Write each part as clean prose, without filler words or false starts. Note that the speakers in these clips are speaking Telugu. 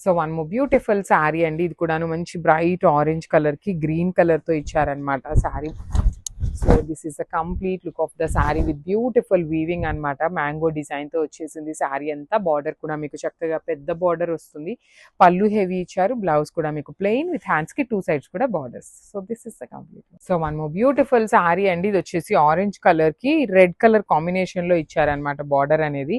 So one more beautiful sari అండి. ఇది కూడాను మంచి బ్రైట్ ఆరెంజ్ కలర్ కి గ్రీన్ కలర్ తో ఇచ్చారనమాట sari. So this is the complete look of the sari with beautiful weaving అనమాట. మ్యాంగో డిజైన్ తో వచ్చేసింది శారీ అంతా. బార్డర్ కూడా మీకు చక్కగా పెద్ద బార్డర్ వస్తుంది. పళ్ళు హెవీ ఇచ్చారు. బ్లౌజ్ కూడా మీకు ప్లెయిన్ విత్ హ్యాండ్స్ కి 2 సైడ్స్ కూడా borders. So this is the complete. So one more beautiful sari అండి. ఇది వచ్చేసి ఆరెంజ్ కలర్ కి రెడ్ కలర్ కాంబినేషన్ లో ఇచ్చారనమాట బార్డర్ అనేది.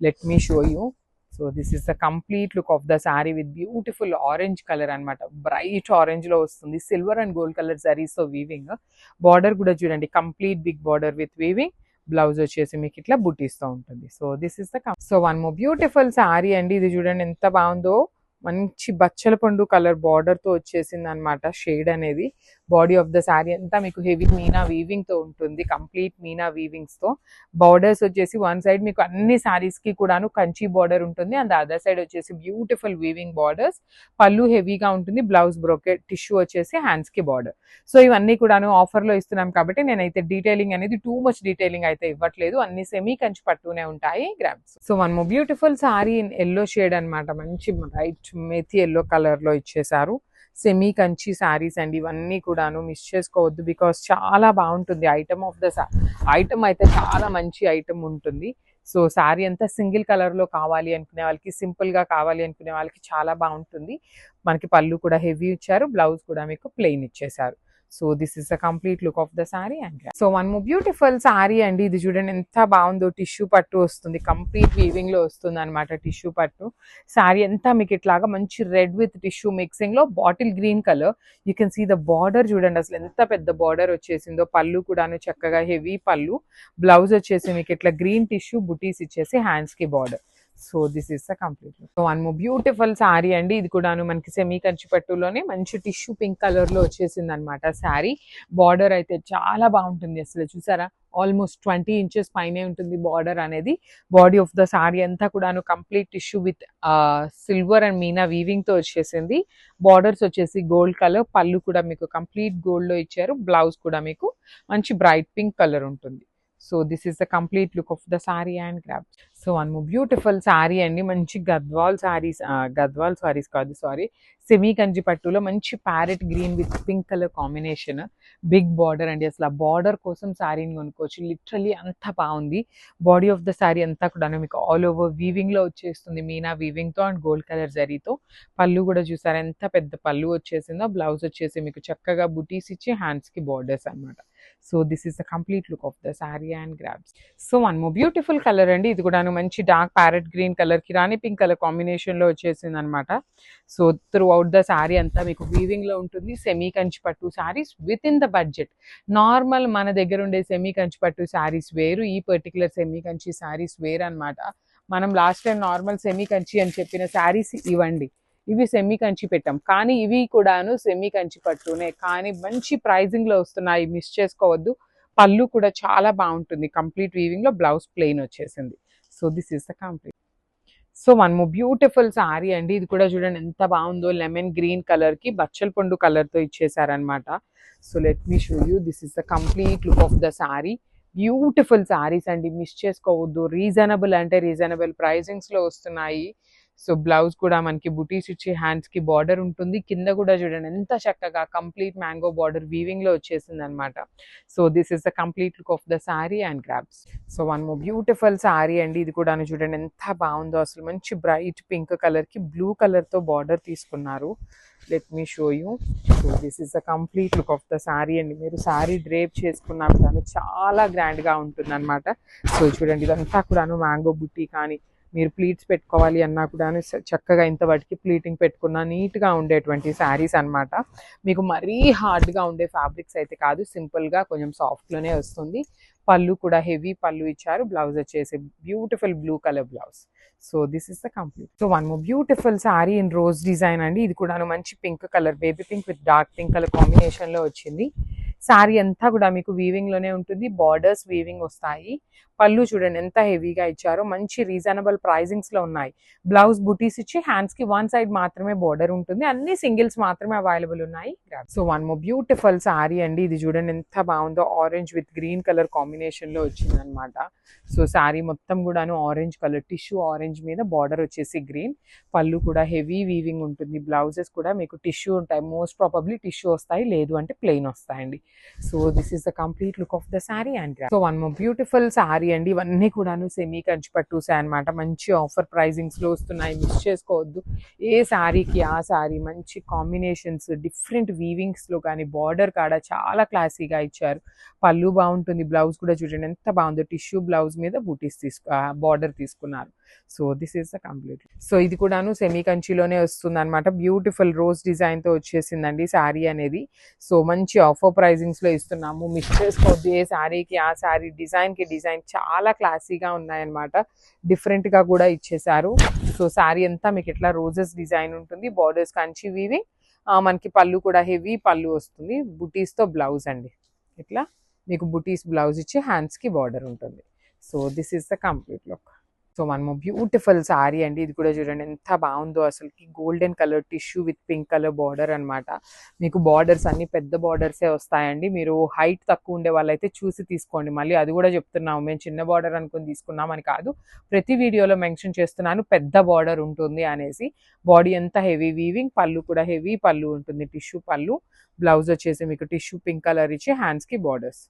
Let me show you. So this is the complete look of the sari with beautiful orange colour అనమాట. బ్రైట్ ఆరెంజ్ లో వస్తుంది. సిల్వర్ అండ్ గోల్డ్ కలర్ జరీస్ తో వీవింగ్. బార్డర్ కూడా చూడండి complete big border with weaving. Blouse వచ్చేసి మీకు ఇట్లా బుటీస్తో ఉంటుంది. So this is the so one more beautiful sari అండి. ఇది చూడండి ఎంత బాగుందో. మంచి బచ్చల పండు కలర్ బార్డర్ తో వచ్చేసింది అనమాట షేడ్ అనేది. బాడీ ఆఫ్ ద శారీ అంతా మీకు హెవీ మీనా వీవింగ్ తో ఉంటుంది. కంప్లీట్ మీనా వీవింగ్స్ తో. బార్డర్స్ వచ్చేసి వన్ సైడ్ మీకు అన్ని శారీస్ కి కూడాను కంచి బార్డర్ ఉంటుంది. అండ్ అదర్ సైడ్ వచ్చేసి బ్యూటిఫుల్ వీవింగ్ బార్డర్స్. పళ్ళు హెవీగా ఉంటుంది. బ్లౌజ్ బ్రోకెట్ టిష్యూ వచ్చేసి హ్యాండ్స్ కి బార్డర్. సో ఇవన్నీ కూడాను ఆఫర్ లో ఇస్తున్నాం కాబట్టి నేనైతే డీటెయిలింగ్ అనేది టూ మచ్ డీటెయిలింగ్ అయితే ఇవ్వట్లేదు. అన్ని సెమీ కంచి పట్టునే ఉంటాయి grams. So one more beautiful sari in yellow shade అనమాట. మంచి బ్రైట్ మెథీ ఎల్లో కలర్ లో ఇచ్చేసారు. సెమీ కంచి శారీస్ అండి ఇవన్నీ కూడాను. మిస్ చేసుకోవద్దు బికాస్ చాలా బాగుంటుంది. ఐటమ్ ఆఫ్ ద ఐటమ్ అయితే చాలా మంచి ఐటమ్ ఉంటుంది. సో శారీ అంతా సింగిల్ కలర్ లో కావాలి అనుకునే వాళ్ళకి, సింపుల్ గా కావాలి అనుకునే వాళ్ళకి చాలా బాగుంటుంది. మనకి పళ్ళు కూడా హెవీ ఇచ్చారు. బ్లౌజ్ కూడా మీకు ప్లెయిన్ ఇచ్చేసారు. So this is the complete look of the sari. And so one more beautiful sari అండి. ఇది చూడండి ఎంత బాగుందో. టిష్యూ పట్టు వస్తుంది. కంప్లీట్ వీవింగ్ లో వస్తుంది అనమాట టిష్యూ పట్టు. శారీ అంతా మీకు ఇట్లాగా మంచి రెడ్ విత్ టిష్యూ మిక్సింగ్ లో bottle green colour. You can see the border చూడండి అసలు ఎంత పెద్ద బార్డర్ వచ్చేసిందో. పళ్ళు కూడాను చక్కగా హెవీ పళ్ళు. బ్లౌజ్ వచ్చేసి మీకు ఇట్లా గ్రీన్ టిష్యూ బుటీస్ ఇచ్చేసి హ్యాండ్స్ కి border. So this is the complete. So one more beautiful sari అండి. ఇది కూడాను మనకి సెమీ కంచి పట్టులోనే మంచి టిష్యూ పింక్ కలర్ లో వచ్చేసింది అనమాట శారీ. బార్డర్ అయితే చాలా బాగుంటుంది. అసలు చూసారా ఆల్మోస్ట్ 20 ఇంచెస్ పైనే ఉంటుంది బార్డర్ అనేది. బాడీ ఆఫ్ ద శారీ అంతా కూడాను complete tissue with silver and Meena weaving తో వచ్చేసింది. బార్డర్స్ వచ్చేసి గోల్డ్ కలర్. పళ్ళు కూడా మీకు కంప్లీట్ గోల్డ్ లో ఇచ్చారు. బ్లౌజ్ కూడా మీకు మంచి బ్రైట్ పింక్ కలర్ ఉంటుంది. So this is the complete look of the sari and grab. So one more beautiful sari అండి. మంచి గద్వాల్ శారీస్ కాదు సారీ, సెమీ కంచి పట్టులో మంచి parrot green with pink colour combination. Big border అండి. అసలు ఆ బార్డర్ కోసం శారీని కొనుక్కోవచ్చు. లిటరలీ అంత బాగుంది. బాడీ ఆఫ్ ద శారీ అంతా కూడా మీకు ఆల్ ఓవర్ వీవింగ్ లో వచ్చేస్తుంది. మీనా వీవింగ్ తో అండ్ గోల్డ్ కలర్ జరీతో. పళ్ళు కూడా చూసారా ఎంత పెద్ద పళ్ళు వచ్చేసిందో. బ్లౌజ్ వచ్చేసి మీకు చక్కగా బుటీస్ ఇచ్చి హ్యాండ్స్ కి బార్డర్స్ అనమాట. So this is the complete look of the sari and grabs. So one more beautiful colour అండి. ఇది కూడా మంచి డార్క్ ప్యారెట్ గ్రీన్ కలర్ కి రాణి పింక్ కలర్ కాంబినేషన్ లో వచ్చేసింది అనమాట. So through out the sari అంతా మీకు వీవింగ్ లో ఉంటుంది. సెమీ కంచి పట్టు saris with in the budget. Normal మన దగ్గర ఉండే సెమీ కంచి పట్టు శారీస్ వేరు, ఈ పర్టికులర్ సెమీ కంచి శారీస్ వేరు అనమాట. మనం last time normal semi Kanchi అని చెప్పిన శారీస్ ఇవ్వండి. ఇవి సెమీ కంచి పెట్టాం కానీ ఇవి కూడాను సెమీ కంచి పట్టునే కానీ మంచి ప్రైజింగ్ లో వస్తున్నాయి. మిస్ చేసుకోవద్దు. పళ్ళు కూడా చాలా బాగుంటుంది. కంప్లీట్ వీవింగ్ లో. బ్లౌజ్ ప్లెయిన్ వచ్చేసింది. So this is the complete. So one more beautiful sari అండి. ఇది కూడా చూడండి ఎంత బాగుందో. లెమన్ గ్రీన్ కలర్ కి బచ్చల పండు కలర్ తో ఇచ్చేసారనమాట. So let me show you. This is the complete look of the sari. Beautiful saris అండి. మిస్ చేసుకోవద్దు. రీజనబుల్ అంటే రీజనబుల్ ప్రైజింగ్స్ లో వస్తున్నాయి. సో బ్లౌజ్ కూడా మనకి బుటీస్ ఇచ్చి హ్యాండ్స్ కి బార్డర్ ఉంటుంది. కింద కూడా చూడండి ఎంత చక్కగా కంప్లీట్ మ్యాంగో బార్డర్ వీవింగ్ లో వచ్చేసింది అనమాట. So this is the complete look of the sari and grabs. So one more beautiful sari అండి. ఇది కూడా చూడండి ఎంత బాగుందో. అసలు మంచి బ్రైట్ పింక్ కలర్ కి బ్లూ కలర్ తో బార్డర్ తీసుకున్నారు. Let me show you. So this is the complete look of the sari అండి. మీరు శారీ డ్రేప్ చేసుకున్నా కానీ చాలా గ్రాండ్ గా ఉంటుంది అనమాట. సో చూడండి ఇదంతా కూడాను మ్యాంగో బుట్టి కానీ మీరు ప్లీట్స్ పెట్టుకోవాలి అన్నా కూడా చక్కగా ఇంత వాటికి ప్లీటింగ్ పెట్టుకున్నా నీట్గా ఉండేటువంటి శారీస్ అనమాట. మీకు మరీ హార్డ్గా ఉండే ఫ్యాబ్రిక్స్ అయితే కాదు. సింపుల్గా కొంచెం సాఫ్ట్లోనే వస్తుంది. పళ్ళు కూడా హెవీ పళ్ళు ఇచ్చారు. బ్లౌజ్ వచ్చేసి beautiful blue colour blouse. So this is the complete. So one more beautiful sari in rose design అండి. ఇది కూడా మంచి pink colour, baby pink with dark pink colour combination లో వచ్చింది. శారీ అంతా కూడా మీకు వీవింగ్ లోనే ఉంటుంది. బార్డర్స్ వీవింగ్ వస్తాయి. పళ్ళు చూడండి ఎంత హెవీగా ఇచ్చారో, మంచి రీజనబుల్ ప్రైజింగ్స్ లో ఉన్నాయి. బ్లౌజ్ బుటీస్ ఇచ్చి హ్యాండ్స్ కి వన్ సైడ్ మాత్రమే బోర్డర్ ఉంటుంది, అన్ని సింగిల్స్ మాత్రమే అవైలబుల్ ఉన్నాయి. So one more beautiful sari అండి, ఇది చూడండి ఎంత బాగుందో, orange with green colour combination లో వచ్చింది అనమాట. సో సారీ మొత్తం కూడాను ఆరెంజ్ కలర్, టిష్యూ ఆరెంజ్ మీద బార్డర్ వచ్చేసి గ్రీన్, పళ్ళు కూడా హెవీ వీవింగ్ ఉంటుంది. బ్లౌజెస్ కూడా మీకు టిష్యూ ఉంటాయి, మోస్ట్ ప్రాబబ్లీ టిష్యూ వస్తాయి, లేదు అంటే ప్లెయిన్ వస్తాయండి. So this is the complete look of the sari and so one more beautiful sari అండి. ఇవన్నీ కూడాను సెమీ కంచి పట్టుసే అనమాట, మంచి ఆఫర్ ప్రైజింగ్స్ లో వస్తున్నాయి, మిస్ చేసుకోవద్దు. ఏ సారీకి ఆ సారీ మంచి కాంబినేషన్స్, డిఫరెంట్ వీవింగ్స్ లో కానీ బార్డర్ కాడ చాలా క్లాసీగా ఇచ్చారు. పళ్ళు బాగుంటుంది, బ్లౌజ్ కూడా చూడండి ఎంత బాగుందో, టిష్యూ బ్లౌజ్ మీద బూటీస్ బార్డర్ తీసుకున్నారు. So this is the complete. So ఇది కూడాను సెమీ కంచిలోనే వస్తుంది అనమాట, బ్యూటిఫుల్ రోజ్ డిజైన్ తో వచ్చేసిందండి సారీ అనేది. సో మంచి ఆఫర్ ప్రైజింగ్స్ లో ఇస్తున్నాము, మిస్ చేసుకోవద్దు. ఏ సారీకి ఆ సారీ, డిజైన్ కి డిజైన్ చాలా క్లాసీగా ఉన్నాయన్నమాట, డిఫరెంట్ గా కూడా ఇచ్చేసారు. సో సారీ అంతా మీకు ఇట్లా రోజెస్ డిజైన్ ఉంటుంది, బార్డర్స్ కంచి వీవింగ్, మనకి పళ్ళు కూడా హెవీ పళ్ళు వస్తుంది, బుటీస్ తో బ్లౌజ్ అండి. ఇట్లా మీకు బుటీస్ బ్లౌజ్ ఇచ్చి హ్యాండ్స్ కి బార్డర్ ఉంటుంది. So this is the complete look. So one more beautiful sari అండి, ఇది కూడా చూడండి ఎంత బాగుందో అసలుకి, golden colour tissue with pink colour border అనమాట. మీకు బార్డర్స్ అన్ని పెద్ద బార్డర్సే వస్తాయండి, మీరు హైట్ తక్కువ ఉండే వాళ్ళైతే చూసి తీసుకోండి. మళ్ళీ అది కూడా చెప్తున్నాము, మేము చిన్న బార్డర్ అనుకుని తీసుకున్నామని కాదు, ప్రతి వీడియోలో మెన్షన్ చేస్తున్నాను పెద్ద బార్డర్ ఉంటుంది అనేసి. బాడీ అంతా హెవీ వీవింగ్, పళ్ళు కూడా హెవీ పళ్ళు ఉంటుంది, టిష్యూ పళ్ళు, బ్లౌజ్ వచ్చేసి మీకు టిష్యూ పింక్ కలర్ ఇచ్చి హ్యాండ్స్ కి borders.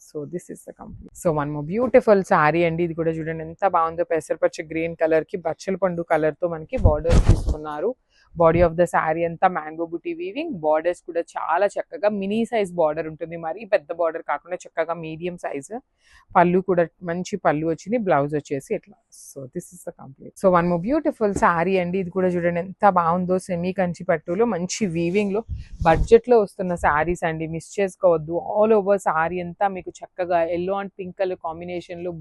So this is the complete. So one more beautiful sari అండి, ఇది కూడా చూడండి ఎంత బాగుందో, పెసరపచ్చ గ్రీన్ కలర్ కి బచ్చల పండు కలర్ తో మనకి బార్డర్స్ తీసుకున్నారు. బాడీ ఆఫ్ ద శారీ అంతా మ్యాంగో బుటీ వీవింగ్, బార్డర్స్ కూడా చాలా చక్కగా మినీ సైజ్ బార్డర్ ఉంటుంది, మరీ పెద్ద బార్డర్ కాకుండా చక్కగా మీడియం సైజ్. పళ్ళు కూడా మంచి పళ్ళు వచ్చింది, బ్లౌజ్ వచ్చేసి ఇట్లా. So this is the complete. So one more beautiful sari అండి, ఇది కూడా చూడండి ఎంత బాగుందో, సెమీ కంచి పట్టులో మంచి వీవింగ్ లో బడ్జెట్ లో వస్తున్న శారీస్ అండి, మిస్ చేసుకోవద్దు. ఆల్ ఓవర్ సారీ అంతా మీకు చక్కగా yellow and pink colour combination లో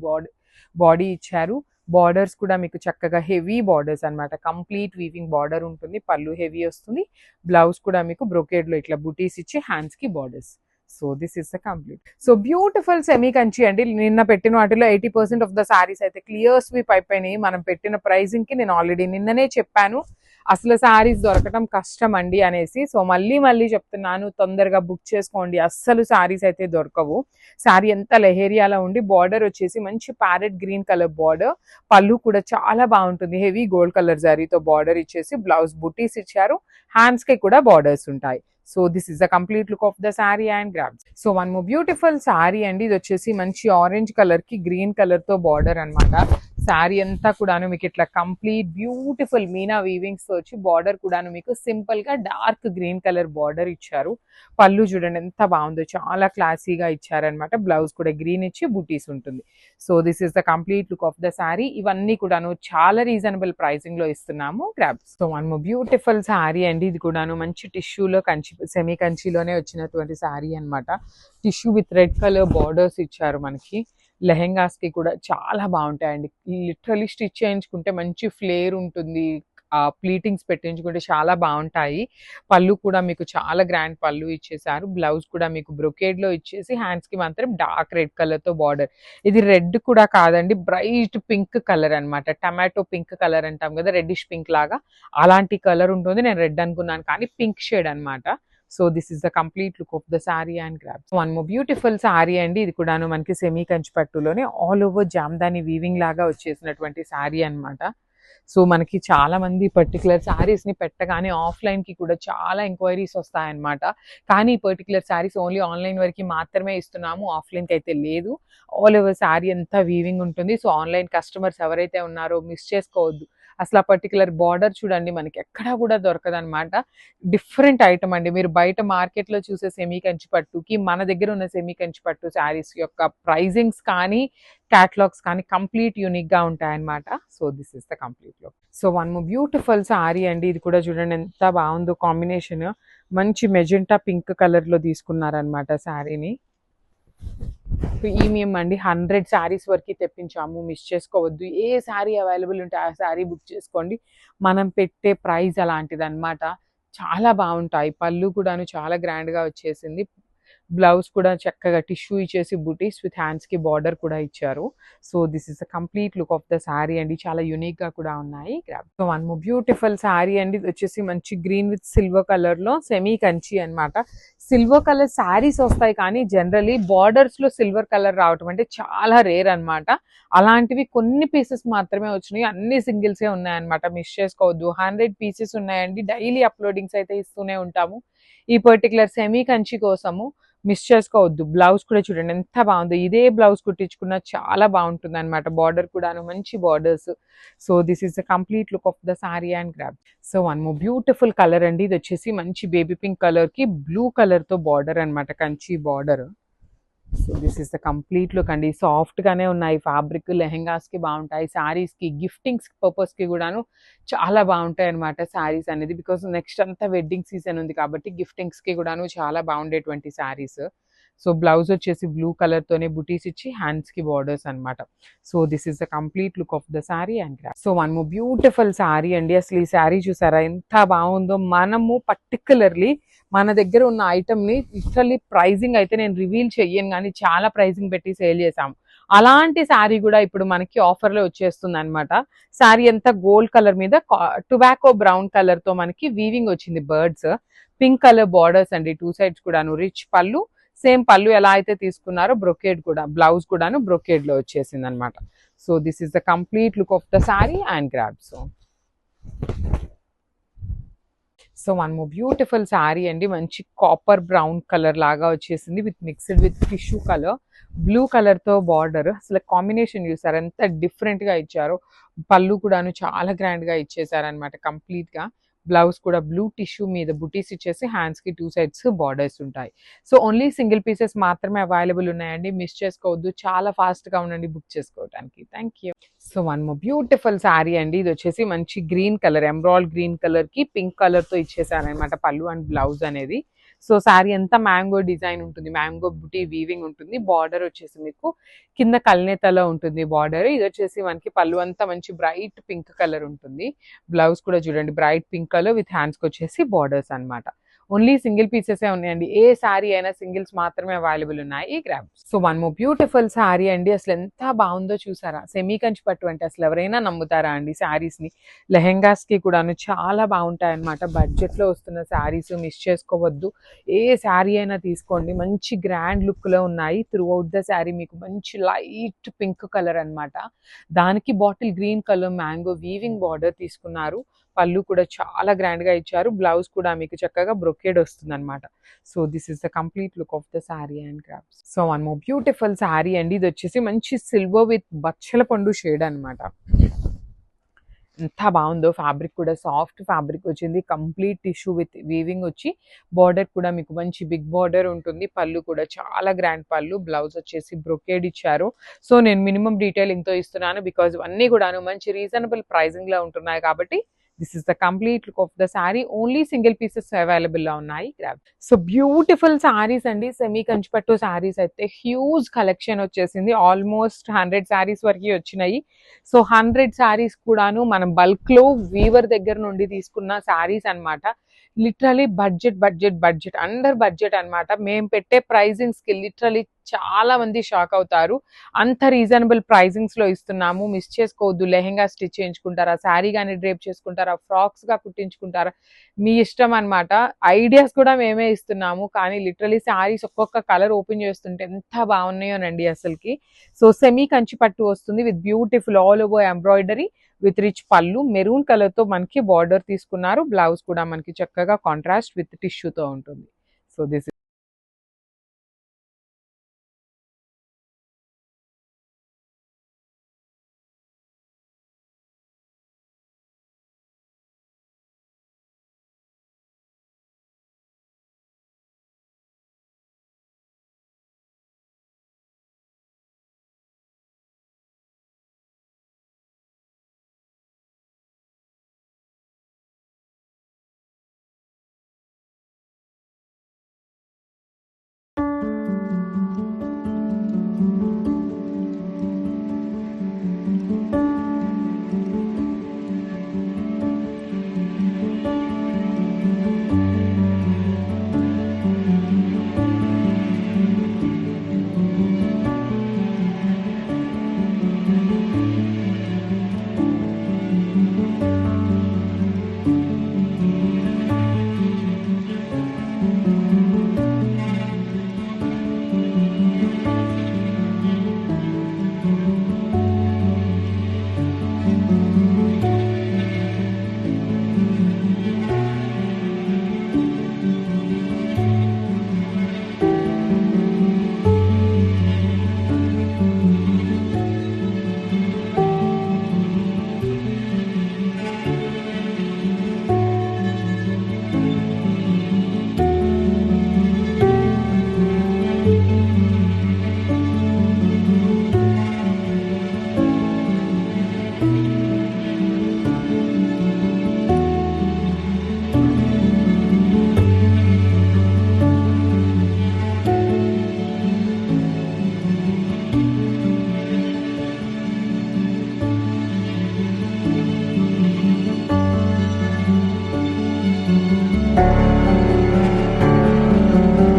బాడీ ఇచ్చారు. బార్డర్స్ కూడా మీకు చక్కగా హెవీ బార్డర్స్ అనమాట, కంప్లీట్ వీవింగ్ బార్డర్ ఉంటుంది, పళ్ళు హెవీ వస్తుంది, బ్లౌజ్ కూడా మీకు బ్రొకేడ్ లో ఇట్లా బుటీస్ ఇచ్చి హ్యాండ్స్ కి borders. So this is the complete. So beautiful semi Kanchi అండి, నిన్న పెట్టిన వాటిలో 80% ఆఫ్ ద సారీస్ అయితే క్లియర్ స్వీప్ అయిపోయినాయి. మనం పెట్టిన ప్రైజింగ్ కి నేను ఆల్రెడీ నిన్ననే చెప్పాను, అసలు సారీస్ దొరకటం కష్టం అండి అనేసి. సో మళ్ళీ చెప్తున్నాను, తొందరగా బుక్ చేసుకోండి, అస్సలు సారీస్ అయితే దొరకవు. సారీ ఎంత లెహేరియాలో ఉండి, బార్డర్ వచ్చేసి మంచి ప్యారెట్ గ్రీన్ కలర్ బార్డర్, పళ్ళు కూడా చాలా బాగుంటుంది, హెవీ గోల్డ్ కలర్ జరీతో బార్డర్ ఇచ్చేసి బ్లౌజ్ బుటీస్ ఇచ్చారు, హ్యాండ్స్ కి కూడా బార్డర్స్ ఉంటాయి. So this is the complete look of the sari and grabs. So one more beautiful sari అండి, ఇది వచ్చేసి మంచి ఆరెంజ్ కలర్ కి గ్రీన్ కలర్ తో బార్డర్ అనమాట. శారీ అంతా కూడాను మీకు ఇట్లా కంప్లీట్ బ్యూటిఫుల్ మీనా వీవింగ్స్ తో వచ్చి, బార్డర్ కూడాను మీకు సింపుల్ గా డార్క్ గ్రీన్ కలర్ బార్డర్ ఇచ్చారు. పళ్ళు చూడండి ఎంత బాగుందో, చాలా క్లాసీగా ఇచ్చారనమాట, బ్లౌజ్ కూడా గ్రీన్ ఇచ్చి బుటీస్ ఉంటుంది. So this is the complete look of the sorry. ఇవన్నీ కూడాను చాలా రీజనబుల్ ప్రైసింగ్ లో ఇస్తున్నాము, grabs. So one more beautiful sari అండి, ఇది కూడాను మంచి టిష్యూలో సెమీ కంచిలోనే వచ్చినటువంటి సారీ అనమాట. Tissue with red colour borders ఇచ్చారు మనకి. లెహెంగాస్ కి కూడా చాలా బాగుంటాయండి, లిటరలీ స్టిచ్ చేయించుకుంటే మంచి ఫ్లేర్ ఉంటుంది, ప్లీటింగ్స్ పెట్టించుకుంటే చాలా బాగుంటాయి. పళ్ళు కూడా మీకు చాలా గ్రాండ్ పళ్ళు ఇచ్చేసారు, బ్లౌజ్ కూడా మీకు బ్రొకేడ్ లో ఇచ్చేసి హ్యాండ్స్ కి మాత్రం డార్క్ రెడ్ కలర్ తో బార్డర్. ఇది రెడ్ కూడా కాదండి, బ్రైట్ పింక్ కలర్ అనమాట, టమాటో పింక్ కలర్ అంటాం కదా, రెడ్డిష్ పింక్ లాగా అలాంటి కలర్ ఉంటుంది. నేను రెడ్ అనుకున్నాను కానీ పింక్ షేడ్ అనమాట. So this is the complete look of the sari and grabs. One more beautiful sari అండి, ఇది కూడాను మనకి సెమీ కంచి పట్టులోనే ఆల్ ఓవర్ జామ్దాని వీవింగ్ లాగా వచ్చేసినటువంటి సారీ అనమాట. సో మనకి చాలా మంది పర్టికులర్ శారీస్ ని పెట్టగానే ఆఫ్లైన్ కి కూడా చాలా ఎంక్వైరీస్ వస్తాయన్నమాట. కానీ ఈ పర్టికులర్ శారీస్ ఓన్లీ ఆన్లైన్ వరకు మాత్రమే ఇస్తున్నాము, ఆఫ్లైన్ కి అయితే లేదు. ఆల్ ఓవర్ శారీ అంతా వీవింగ్ ఉంటుంది. సో ఆన్లైన్ కస్టమర్స్ ఎవరైతే ఉన్నారో మిస్ చేసుకోవద్దు. అసలు ఆ పర్టికులర్ బార్డర్ చూడండి, మనకి ఎక్కడా కూడా దొరకదు అనమాట, డిఫరెంట్ ఐటమ్ అండి. మీరు బయట మార్కెట్ లో చూసే సెమీ కంచి పట్టుకి మన దగ్గర ఉన్న సెమీ కంచి పట్టు శారీస్ యొక్క ప్రైజింగ్స్ కానీ క్యాటలాగ్స్ కానీ కంప్లీట్ యూనిక్ గా ఉంటాయన్నమాట. So this is the complete look. So one more beautiful sari అండి, ఇది కూడా చూడండి ఎంత బాగుందో కాంబినేషన్, మంచి మెజెంటా పింక్ కలర్ లో తీసుకున్నారనమాట శారీని. ప్రీమియం అండి, 100 శారీస్ వరకు తెప్పించాము, మిస్ చేసుకోవద్దు. ఏ శారీ అవైలబుల్ ఉంటే ఆ శారీ బుక్ చేసుకోండి, మనం పెట్టే ప్రైస్ అలాంటిది అనమాట. చాలా బాగుంటాయి, పళ్ళు కూడాను చాలా గ్రాండ్ గా వచ్చేసింది, బ్లౌజ్ కూడా చక్కగా టిష్యూ ఇచ్చేసి బుటీస్ విత్ హ్యాండ్స్ కి బార్డర్ కూడా ఇచ్చారు. So this is the complete look of the sari అండి. చాలా యూనిక్ గా కూడా ఉన్నాయి. So one more beautiful sari అండి. ఇది వచ్చేసి మంచి గ్రీన్ విత్ సిల్వర్ కలర్ లో సెమీ కంచి అన్నమాట. సిల్వర్ కలర్ శారీస్ వస్తాయి కానీ జనరలీ బార్డర్స్ లో సిల్వర్ కలర్ రావటం అంటే చాలా రేర్ అన్నమాట. అలాంటివి కొన్ని పీసెస్ మాత్రమే వచ్చినాయి. అన్ని సింగిల్సే ఉన్నాయన్నమాట. మిస్ చేసుకోవద్దు. 100 పీసెస్ ఉన్నాయండి. డైలీ అప్లోడింగ్స్ అయితే ఇస్తూనే ఉంటాము. ఈ పర్టికులర్ సెమీ కంచి కోసము మిస్ చేసుకోవద్దు. బ్లౌజ్ కూడా చూడండి ఎంత బాగుందో. ఇదే బ్లౌజ్ కుట్టించుకున్న చాలా బాగుంటుంది అనమాట. బార్డర్ కూడాను మంచి borders. So this is the complete look of the sari and grab. So one more beautiful colour అండి. ఇది వచ్చేసి మంచి బేబీ పింక్ కలర్ కి బ్లూ కలర్ తో బార్డర్ అనమాట. Kanchi border. So this is the complete look అండి. సాఫ్ట్ గానే ఉన్నాయి. ఫ్యాబ్రిక్ లెహెంగాస్ కి బాగుంటాయి. శారీస్ కి గిఫ్టింగ్స్ పర్పస్ కి కూడాను చాలా బాగుంటాయి అనమాట శారీస్ అనేది. బికాస్ నెక్స్ట్ అంతా వెడ్డింగ్ సీజన్ ఉంది కాబట్టి గిఫ్టింగ్స్ కి కూడాను చాలా బాగుండేటువంటి శారీస్. సో బ్లౌజ్ వచ్చేసి బ్లూ కలర్ తోనే బుటీస్ ఇచ్చి హ్యాండ్స్ కి బార్డర్స్ అనమాట. So this is the complete look of the sari and grab. So one more beautiful sari అండి. అసలు ఈ శారీ చూసారా ఎంత బాగుందో. మనము పర్టికులర్లీ మన దగ్గర ఉన్న ఐటమ్ ని లిటరల్లీ ప్రైజింగ్ అయితే నేను రివీల్ చెయ్యను కానీ చాలా ప్రైజింగ్ పెట్టి సేల్ చేసాము. అలాంటి శారీ కూడా ఇప్పుడు మనకి ఆఫర్ లో వచ్చేస్తుంది అనమాట. శారీ అంతా గోల్డ్ కలర్ మీద టొబాకో బ్రౌన్ కలర్ తో మనకి వీవింగ్ వచ్చింది. బర్డ్స్ పింక్ కలర్ బార్డర్స్ అండి. 2 సైడ్స్ కూడాను రిచ్ పళ్ళు. సేమ్ పళ్ళు ఎలా అయితే తీసుకున్నారో బ్రొకేడ్ కూడా బ్లౌజ్ కూడాను బ్రొకేడ్ లో వచ్చేసింది అనమాట. So this is the complete look of the sari and grab. So one more beautiful sari అండి. మంచి కాపర్ బ్రౌన్ కలర్ లాగా వచ్చేసింది with mixed with tissue colour. Blue colour తో బార్డర్. అసలు కాంబినేషన్ చూసారు ఎంత డిఫరెంట్ గా ఇచ్చారో. పళ్ళు కూడాను చాలా గ్రాండ్ గా ఇచ్చేసారనమాట కంప్లీట్ గా. బ్లౌజ్ కూడా బ్లూ టిష్యూ మీద బుటీస్ ఇచ్చేసి హ్యాండ్స్ కి 2 సైడ్స్ బార్డర్స్ ఉంటాయి. సో ఓన్లీ సింగిల్ పీసెస్ మాత్రమే అవైలబుల్ ఉన్నాయండి. మిస్ చేసుకోవద్దు. చాలా ఫాస్ట్ గా ఉండండి బుక్ చేసుకోవడానికి. Thank you. So one more beautiful sari అండి. ఇది వచ్చేసి మంచి green colour emerald green colour కి పింక్ కలర్ తో ఇచ్చేసారనమాట పళ్ళు అండ్ బ్లౌజ్ అనేది. సో శారీ అంతా మ్యాంగో డిజైన్ ఉంటుంది. మ్యాంగో బుటీ వీవింగ్ ఉంటుంది. బార్డర్ వచ్చేసి మీకు కింద కల్నేతలో ఉంటుంది బార్డర్. ఇది వచ్చేసి మనకి పళ్ళు అంతా మంచి బ్రైట్ పింక్ కలర్ ఉంటుంది. బ్లౌజ్ కూడా చూడండి bright pink colour with hands కి వచ్చేసి బార్డర్స్ అనమాట. ఓన్లీ సింగిల్ పీసెస్ ఉన్నాయండి. ఏ శారీ అయినా సింగిల్స్ మాత్రమే అవైలబుల్ ఉన్నాయి. ఈ grab. So one more beautiful sari అండి. అసలు ఎంత బాగుందో చూసారా. సెమీ కంచి పట్టు అంటే అసలు ఎవరైనా నమ్ముతారా అండి శారీస్ ని. లెహెంగాస్ కి కూడాను చాలా బాగుంటాయి అనమాట. బడ్జెట్ లో వస్తున్న శారీస్ మిస్ చేసుకోవద్దు. ఏ శారీ అయినా తీసుకోండి. మంచి గ్రాండ్ లుక్ లో ఉన్నాయి. త్రూ అవుట్ ద శారీ మీకు మంచి లైట్ పింక్ కలర్ అనమాట. దానికి bottle green colour mango weaving border తీసుకున్నారు. పళ్ళు కూడా చాలా గ్రాండ్ గా ఇచ్చారు. బ్లౌజ్ కూడా మీకు చక్కగా బ్రొకేడ్ వస్తుంది అనమాట. So this is the complete look of the sari and grabs. So one more beautiful sari అండి. ఇది వచ్చేసి మంచి సిల్వర్ విత్ బచ్చల పండు షేడ్ అనమాట. ఎంత బాగుందో. ఫ్యాబ్రిక్ కూడా సాఫ్ట్ ఫ్యాబ్రిక్ వచ్చింది. కంప్లీట్ టిష్యూ విత్ వీవింగ్ వచ్చి బార్డర్ కూడా మీకు మంచి బిగ్ బార్డర్ ఉంటుంది. పళ్ళు కూడా చాలా గ్రాండ్ పళ్ళు. బ్లౌజ్ వచ్చేసి బ్రొకేడ్ ఇచ్చారు. సో నేను మినిమం డీటెయిలింగ్ తో ఇస్తున్నాను బికాజ్ అన్ని కూడాను మంచి రీజనబుల్ ప్రైజింగ్ లో ఉంటున్నాయి కాబట్టి. This is the complete look of the sari. Only single pieces available లో ఉన్నాయి. గ్రాబ్. సో బ్యూటిఫుల్ శారీస్ అండి. సెమీ కంచిపట్టు శారీస్ అయితే హ్యూజ్ కలెక్షన్ వచ్చేసింది. ఆల్మోస్ట్ 100 శారీస్ వరకు వచ్చినాయి. సో 100 శారీస్ కూడాను మనం బల్క్ లో వీవర్ దగ్గర నుండి తీసుకున్న శారీస్ అనమాట. లిటరలీ బడ్జెట్ అండర్ బడ్జెట్ అనమాట. మేము పెట్టే ప్రైజింగ్స్ కి లిటరలీ చాలా మంది షాక్ అవుతారు. అంత రీజనబుల్ ప్రైజింగ్స్ లో ఇస్తున్నాము. మిస్ చేసుకోవద్దు. లెహెంగా స్టిచ్ చేయించుకుంటారా, శారీ గానీ డ్రేప్ చేసుకుంటారా, ఫ్రాక్స్ గా కుట్టించుకుంటారా, మీ ఇష్టం అనమాట. ఐడియాస్ కూడా మేమే ఇస్తున్నాము. కానీ లిటరలీ శారీస్ ఒక్కొక్క కలర్ ఓపెన్ చేస్తుంటే ఎంత బాగున్నాయోనండి అసలుకి. సో సెమీ కంచి పట్టు వస్తుంది with beautiful all over embroidery with rich పళ్ళు. మెరూన్ కలర్ తో మనకి బార్డర్ తీసుకున్నారు. బ్లౌజ్ కూడా మనకి చక్కగా కాంట్రాస్ట్ విత్ టిష్యూతో ఉంటుంది. So this